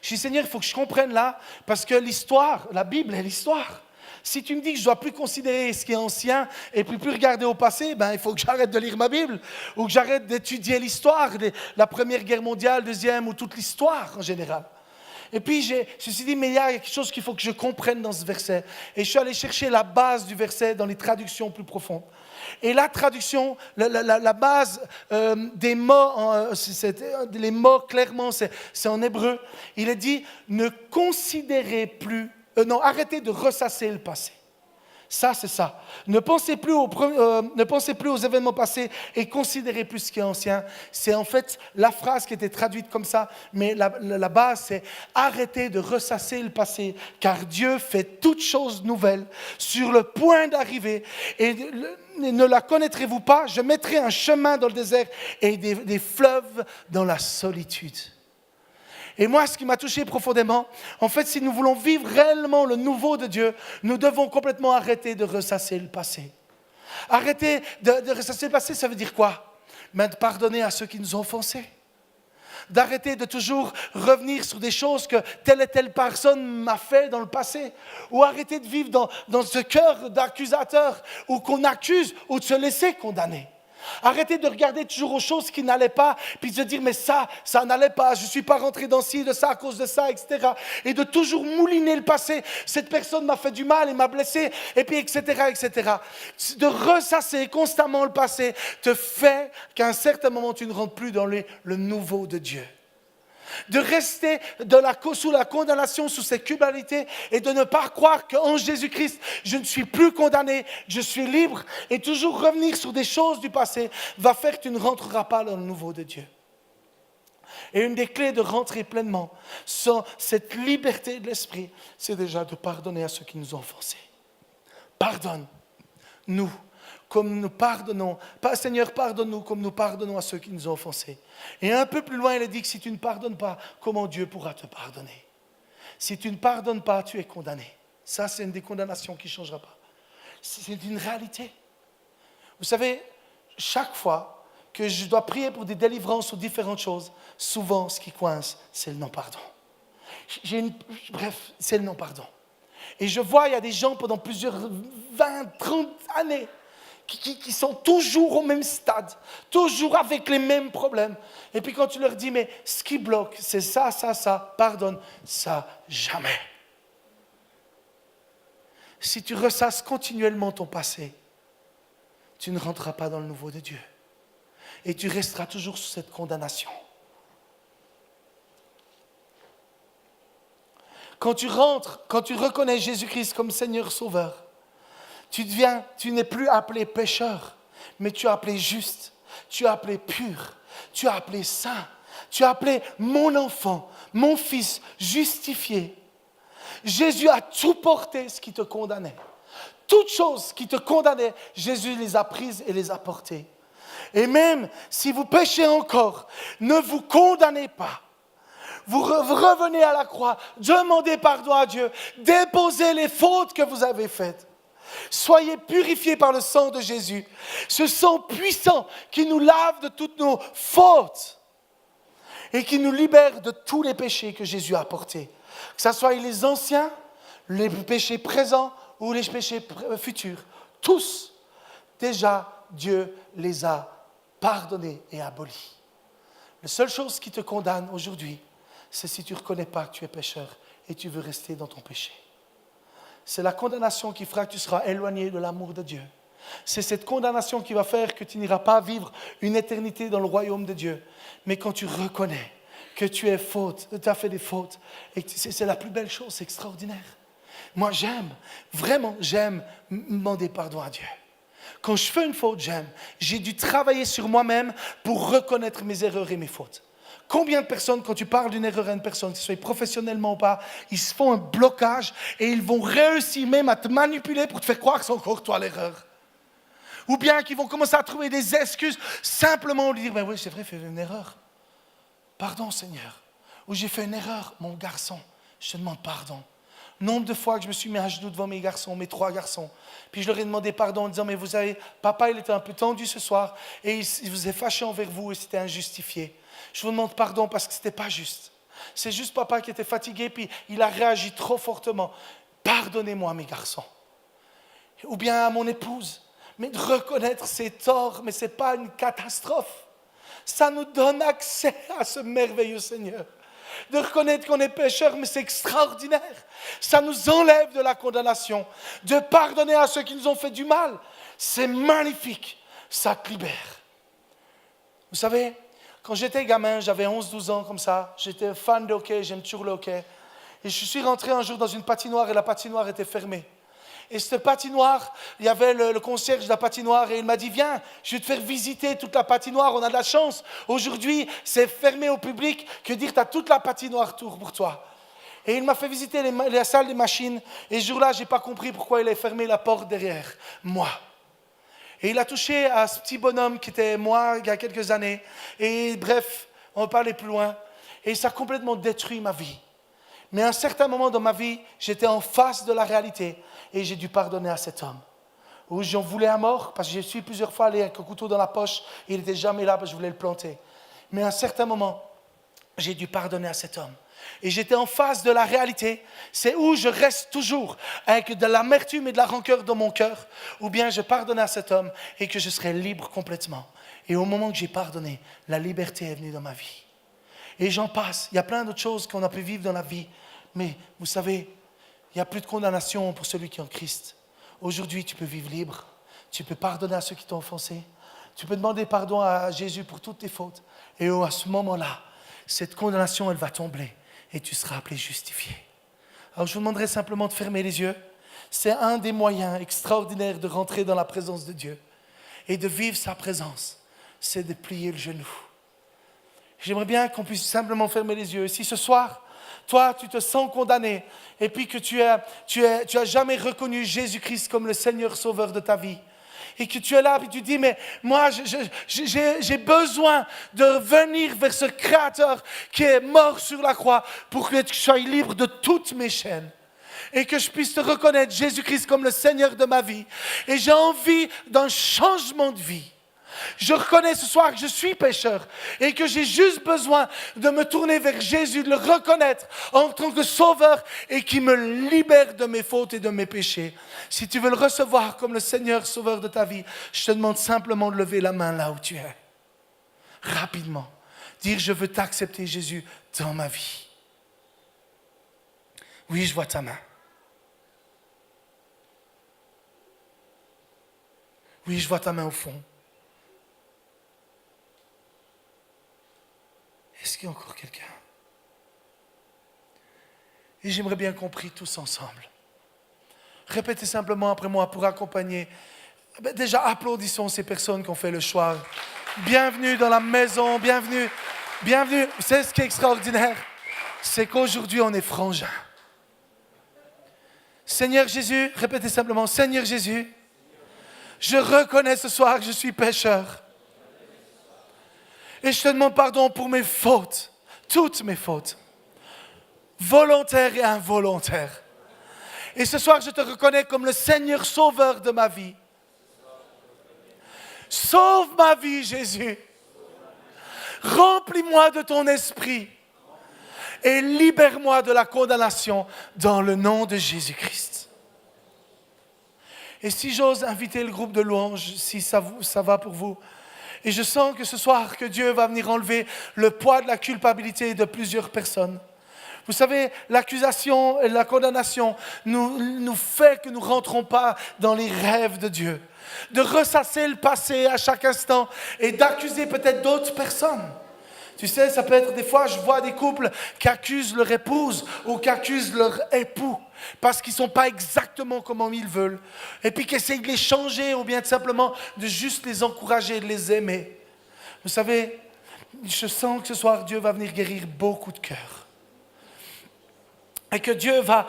Je dis, Seigneur, il faut que je comprenne là, parce que l'histoire, la Bible est l'histoire. Si tu me dis que je ne dois plus considérer ce qui est ancien et puis plus regarder au passé, il faut que j'arrête de lire ma Bible ou que j'arrête d'étudier l'histoire, la Première Guerre mondiale, Deuxième ou toute l'histoire en général. Et puis je me suis dit, mais il y a quelque chose qu'il faut que je comprenne dans ce verset. Et je suis allé chercher la base du verset dans les traductions plus profondes. Et la traduction, la base des mots, les mots clairement, c'est en hébreu. Il est dit, ne considérez plus. Arrêtez de ressasser le passé. Ça, c'est ça. Ne pensez plus aux événements passés et considérez plus ce qui est ancien. C'est en fait la phrase qui était traduite comme ça, mais la base, c'est arrêtez de ressasser le passé, car Dieu fait toutes choses nouvelles sur le point d'arriver. Et ne la connaîtrez-vous pas? Je mettrai un chemin dans le désert et des fleuves dans la solitude. Et moi, ce qui m'a touché profondément, en fait, si nous voulons vivre réellement le nouveau de Dieu, nous devons complètement arrêter de ressasser le passé. Arrêter de ressasser le passé, ça veut dire quoi? De pardonner à ceux qui nous ont offensés. D'arrêter de toujours revenir sur des choses que telle et telle personne m'a fait dans le passé. Ou arrêter de vivre dans ce cœur d'accusateur où qu'on accuse ou de se laisser condamner. Arrêtez de regarder toujours aux choses qui n'allaient pas, puis de se dire, mais ça n'allait pas, je ne suis pas rentré dans ci, de ça, à cause de ça, etc. Et de toujours mouliner le passé. Cette personne m'a fait du mal et m'a blessé, et puis etc., etc. De ressasser constamment le passé te fait qu'à un certain moment, tu ne rentres plus dans le nouveau de Dieu. De rester sous la condamnation, sous ses culpabilités et de ne pas croire qu'en Jésus-Christ, je ne suis plus condamné, je suis libre et toujours revenir sur des choses du passé va faire que tu ne rentreras pas dans le nouveau de Dieu. Et une des clés de rentrer pleinement sans cette liberté de l'esprit, c'est déjà de pardonner à ceux qui nous ont offensés. Pardonne-nous. Comme nous pardonnons. Seigneur, pardonne-nous comme nous pardonnons à ceux qui nous ont offensés. Et un peu plus loin, il est dit que si tu ne pardonnes pas, comment Dieu pourra te pardonner? Si tu ne pardonnes pas, tu es condamné. Ça, c'est une des condamnations qui ne changera pas. C'est une réalité. Vous savez, chaque fois que je dois prier pour des délivrances ou différentes choses, souvent, ce qui coince, c'est le non-pardon. Bref, c'est le non-pardon. Et je vois, il y a des gens pendant plusieurs 20, 30 années qui sont toujours au même stade, toujours avec les mêmes problèmes. Et puis quand tu leur dis, mais ce qui bloque, c'est ça, pardonne, ça, jamais. Si tu ressasses continuellement ton passé, tu ne rentreras pas dans le nouveau de Dieu. Et tu resteras toujours sous cette condamnation. Quand tu rentres, quand tu reconnais Jésus-Christ comme Seigneur Sauveur, tu n'es plus appelé pécheur, mais tu es appelé juste, tu es appelé pur, tu es appelé saint, tu es appelé mon enfant, mon fils, justifié. Jésus a tout porté ce qui te condamnait. Toutes choses qui te condamnaient, Jésus les a prises et les a portées. Et même si vous péchez encore, ne vous condamnez pas. Vous revenez à la croix, demandez pardon à Dieu, déposez les fautes que vous avez faites. Soyez purifiés par le sang de Jésus. Ce sang puissant qui nous lave de toutes nos fautes et qui nous libère de tous les péchés que Jésus a portés. Que ce soit les anciens, les péchés présents ou les péchés futurs. Tous, déjà, Dieu les a pardonnés et abolis. La seule chose qui te condamne aujourd'hui, c'est si tu ne reconnais pas que tu es pécheur et tu veux rester dans ton péché. C'est la condamnation qui fera que tu seras éloigné de l'amour de Dieu. C'est cette condamnation qui va faire que tu n'iras pas vivre une éternité dans le royaume de Dieu. Mais quand tu reconnais que tu as fait des fautes, et c'est la plus belle chose, c'est extraordinaire. Moi, j'aime demander pardon à Dieu. Quand je fais une faute, j'ai dû travailler sur moi-même pour reconnaître mes erreurs et mes fautes. Combien de personnes, quand tu parles d'une erreur à une personne, que ce soit professionnellement ou pas, ils se font un blocage et ils vont réussir même à te manipuler pour te faire croire que c'est encore toi l'erreur. Ou bien qu'ils vont commencer à trouver des excuses simplement lui dire, ben oui, c'est vrai, j'ai fait une erreur. Pardon, Seigneur. Ou j'ai fait une erreur, mon garçon, je te demande pardon. Nombre de fois que je me suis mis à genoux devant mes garçons, mes 3 garçons, puis je leur ai demandé pardon en disant, mais vous savez, papa, il était un peu tendu ce soir et il vous est fâché envers vous et c'était injustifié. Je vous demande pardon parce que ce n'était pas juste. C'est juste papa qui était fatigué puis il a réagi trop fortement. Pardonnez-moi mes garçons. Ou bien à mon épouse. Mais de reconnaître ses torts, mais ce n'est pas une catastrophe. Ça nous donne accès à ce merveilleux Seigneur. De reconnaître qu'on est pécheur, mais c'est extraordinaire. Ça nous enlève de la condamnation. De pardonner à ceux qui nous ont fait du mal. C'est magnifique. Ça te libère. Vous savez, quand j'étais gamin, j'avais 11-12 ans comme ça. J'étais fan de hockey, j'aime toujours le hockey. Et je suis rentré un jour dans une patinoire et la patinoire était fermée. Et cette patinoire, il y avait le concierge de la patinoire et il m'a dit, viens, je vais te faire visiter toute la patinoire, on a de la chance. Aujourd'hui, c'est fermé au public, que dire, tu as toute la patinoire pour toi. Et il m'a fait visiter la salle des machines et ce jour-là, je n'ai pas compris pourquoi il avait fermé la porte derrière moi. Et il a touché à ce petit bonhomme qui était moi il y a quelques années. Et bref, on va pas aller plus loin. Et ça a complètement détruit ma vie. Mais à un certain moment dans ma vie, j'étais en face de la réalité et j'ai dû pardonner à cet homme. Où j'en voulais à mort, parce que je suis plusieurs fois allé avec un couteau dans la poche et il n'était jamais là parce que je voulais le planter. Mais à un certain moment, j'ai dû pardonner à cet homme. Et j'étais en face de la réalité. C'est où je reste toujours avec de l'amertume et de la rancœur dans mon cœur, ou bien je pardonne à cet homme et que je serai libre complètement. Et au moment que j'ai pardonné, la liberté est venue dans ma vie. Et j'en passe. Il y a plein d'autres choses qu'on a pu vivre dans la vie. Mais vous savez, il n'y a plus de condamnation pour celui qui est en Christ. Aujourd'hui, tu peux vivre libre. Tu peux pardonner à ceux qui t'ont offensé. Tu peux demander pardon à Jésus pour toutes tes fautes. Et à ce moment-là, cette condamnation, elle va tomber. Et tu seras appelé justifié. Alors je vous demanderai simplement de fermer les yeux. C'est un des moyens extraordinaires de rentrer dans la présence de Dieu. Et de vivre sa présence. C'est de plier le genou. J'aimerais bien qu'on puisse simplement fermer les yeux. Et si ce soir, toi, tu te sens condamné, et puis que tu as jamais reconnu Jésus-Christ comme le Seigneur Sauveur de ta vie, et que tu es là, et tu dis, mais moi, j'ai besoin de venir vers ce Créateur qui est mort sur la croix pour que je sois libre de toutes mes chaînes. Et que je puisse te reconnaître, Jésus-Christ, comme le Seigneur de ma vie. Et j'ai envie d'un changement de vie. Je reconnais ce soir que je suis pécheur et que j'ai juste besoin de me tourner vers Jésus, de le reconnaître en tant que sauveur et qui me libère de mes fautes et de mes péchés. Si tu veux le recevoir comme le Seigneur sauveur de ta vie, je te demande simplement de lever la main là où tu es. Rapidement. Dire, je veux t'accepter Jésus dans ma vie. Oui, je vois ta main. Oui, je vois ta main au fond. Est-ce qu'il y a encore quelqu'un? Et j'aimerais bien qu'on prie tous ensemble. Répétez simplement après moi pour accompagner. Déjà, applaudissons ces personnes qui ont fait le choix. Bienvenue dans la maison, bienvenue. Bienvenue. Vous savez ce qui est extraordinaire? C'est qu'aujourd'hui, on est frangins. Seigneur Jésus, répétez simplement, Seigneur Jésus, je reconnais ce soir que je suis pécheur. Et je te demande pardon pour mes fautes, toutes mes fautes, volontaires et involontaires. Et ce soir, je te reconnais comme le Seigneur sauveur de ma vie. Sauve ma vie, Jésus. Remplis-moi de ton esprit et libère-moi de la condamnation dans le nom de Jésus-Christ. Et si j'ose inviter le groupe de louanges, si ça va pour vous, et je sens que ce soir, que Dieu va venir enlever le poids de la culpabilité de plusieurs personnes. Vous savez, l'accusation et la condamnation nous fait que nous ne rentrons pas dans les rêves de Dieu. De ressasser le passé à chaque instant et d'accuser peut-être d'autres personnes. Tu sais, ça peut être des fois, je vois des couples qui accusent leur épouse ou qui accusent leur époux parce qu'ils ne sont pas exactement comme ils veulent. Et puis qui essayent de les changer ou bien tout simplement de juste les encourager, de les aimer. Vous savez, je sens que ce soir, Dieu va venir guérir beaucoup de cœurs. Et que Dieu va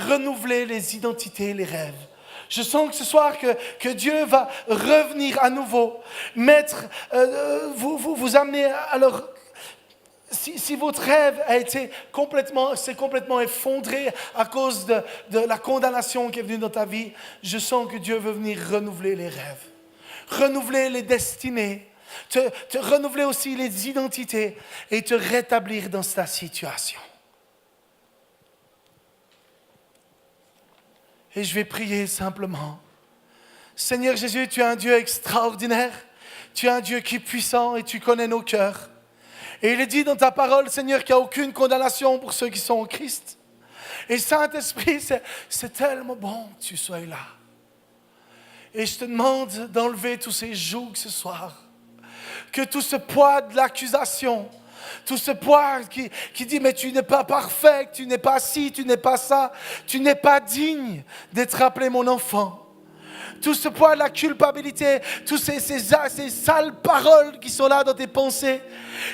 renouveler les identités, les rêves. Je sens que ce soir que Dieu va revenir à nouveau, vous amener. Alors, si votre rêve s'est complètement effondré à cause de la condamnation qui est venue dans ta vie, je sens que Dieu veut venir renouveler les rêves, renouveler les destinées, te renouveler aussi les identités et te rétablir dans ta situation. Et je vais prier simplement. Seigneur Jésus, tu es un Dieu extraordinaire. Tu es un Dieu qui est puissant et tu connais nos cœurs. Et il est dit dans ta parole, Seigneur, qu'il n'y a aucune condamnation pour ceux qui sont en Christ. Et Saint-Esprit, c'est tellement bon que tu sois là. Et je te demande d'enlever tous ces jougs ce soir. Que tout ce poids de l'accusation, tout ce poids qui dit, mais tu n'es pas parfait, tu n'es pas ci, tu n'es pas ça, tu n'es pas digne d'être appelé mon enfant. Tout ce poids de la culpabilité, toutes ces sales paroles qui sont là dans tes pensées,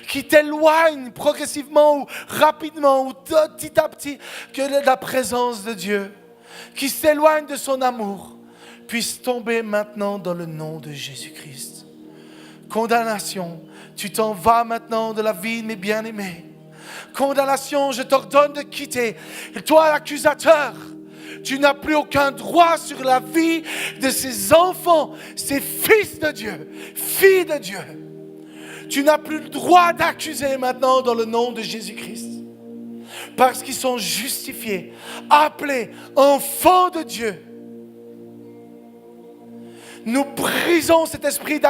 qui t'éloignent progressivement ou rapidement ou petit à petit que de la présence de Dieu, qui s'éloignent de son amour, puissent tomber maintenant dans le nom de Jésus-Christ. Condamnation, tu t'en vas maintenant de la vie de mes bien-aimés. Condamnation, je t'ordonne de quitter. Et toi, l'accusateur, tu n'as plus aucun droit sur la vie de ces enfants, ces fils de Dieu, filles de Dieu. Tu n'as plus le droit d'accuser maintenant dans le nom de Jésus-Christ. Parce qu'ils sont justifiés, appelés enfants de Dieu. Nous brisons cet esprit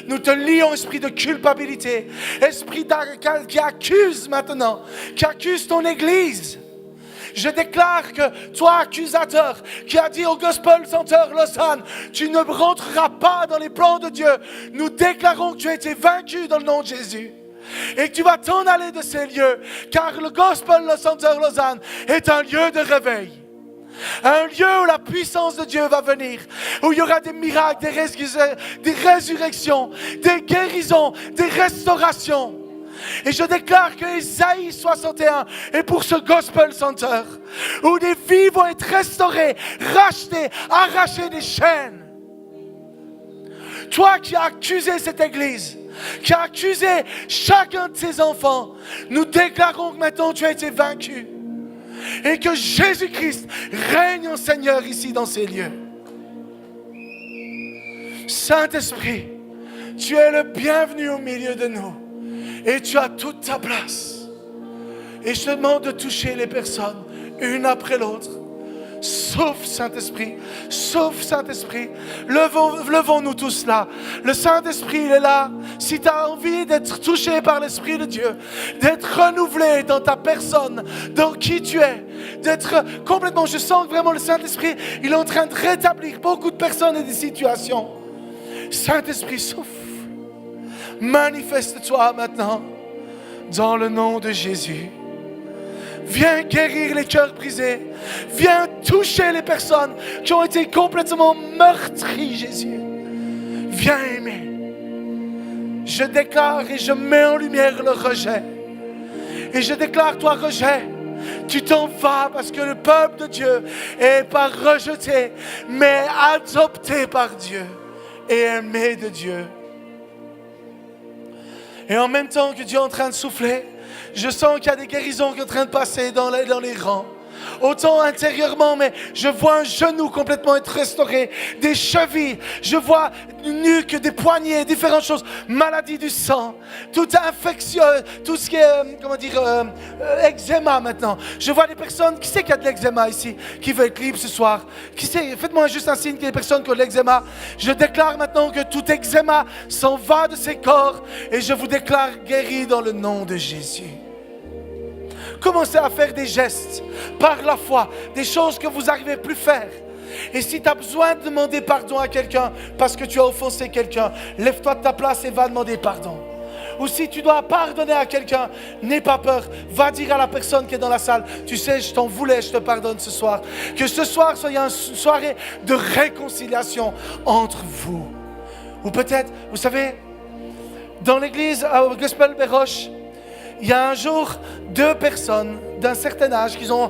nous te lions esprit de culpabilité, esprit qui accuse maintenant, qui accuse ton Église. Je déclare que toi, accusateur, qui a dit au Gospel Center Lausanne, tu ne rentreras pas dans les plans de Dieu. Nous déclarons que tu as été vaincu dans le nom de Jésus. Et que tu vas t'en aller de ces lieux, car le Gospel Center Lausanne est un lieu de réveil. Un lieu où la puissance de Dieu va venir, où il y aura des miracles, des résurrections, des guérisons, des restaurations. Et je déclare que Ésaïe 61 est pour ce Gospel Center, où des vies vont être restaurées, rachetées, arrachées des chaînes. Toi qui as accusé cette Église, qui as accusé chacun de ses enfants, nous déclarons que maintenant tu as été vaincu. Et que Jésus-Christ règne en Seigneur ici dans ces lieux. Saint-Esprit, tu es le bienvenu au milieu de nous. Et tu as toute ta place. Et je te demande de toucher les personnes, une après l'autre. Sauf Saint-Esprit, sauf Saint-Esprit. Levons-nous tous là. Le Saint-Esprit, il est là. Si tu as envie d'être touché par l'Esprit de Dieu, d'être renouvelé dans ta personne, dans qui tu es, d'être complètement, je sens que vraiment le Saint-Esprit, il est en train de rétablir beaucoup de personnes et des situations. Saint-Esprit, souffle. Manifeste-toi maintenant dans le nom de Jésus. Viens guérir les cœurs brisés. Viens toucher les personnes qui ont été complètement meurtries, Jésus. Viens aimer. Je déclare et je mets en lumière le rejet. Et je déclare, toi, rejet, tu t'en vas parce que le peuple de Dieu est pas rejeté, mais adopté par Dieu et aimé de Dieu. Et en même temps que Dieu est en train de souffler, je sens qu'il y a des guérisons qui sont en train de passer dans les rangs. autant intérieurement, mais je vois un genou complètement être restauré, des chevilles, je vois une nuque, des poignets, différentes choses, maladie du sang, toute infection, tout ce qui est, eczéma maintenant. Je vois des personnes, qui sait qu'il y a de l'eczéma ici, qui veut être libre ce soir? Qui sait? Faites-moi juste un signe qu'il y a des personnes qui ont de l'eczéma. Je déclare maintenant que tout eczéma s'en va de ces corps et je vous déclare guéri dans le nom de Jésus. Commencez à faire des gestes par la foi, des choses que vous n'arrivez plus à faire. Et si tu as besoin de demander pardon à quelqu'un parce que tu as offensé quelqu'un, lève-toi de ta place et va demander pardon. Ou si tu dois pardonner à quelqu'un, n'aie pas peur, va dire à la personne qui est dans la salle, tu sais, je t'en voulais, je te pardonne ce soir. Que ce soir soit une soirée de réconciliation entre vous. Ou peut-être, vous savez, dans l'église, au Gospel Béroche, il y a un jour 2 personnes d'un certain âge qui ont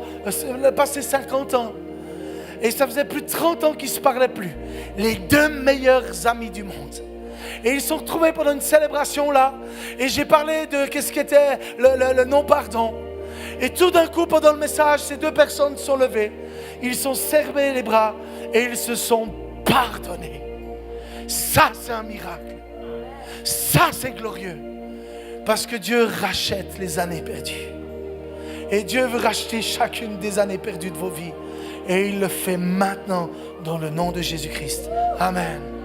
passé 50 ans. Et ça faisait plus de 30 ans qu'ils ne se parlaient plus. Les 2 meilleurs amis du monde. Et ils se sont retrouvés pendant une célébration là. Et j'ai parlé de qu'est-ce qu'était le non-pardon. Et tout d'un coup, pendant le message, ces 2 personnes se sont levées. Ils se sont serrés les bras et ils se sont pardonnés. Ça, c'est un miracle. Ça, c'est glorieux. Parce que Dieu rachète les années perdues. Et Dieu veut racheter chacune des années perdues de vos vies. Et il le fait maintenant dans le nom de Jésus-Christ. Amen.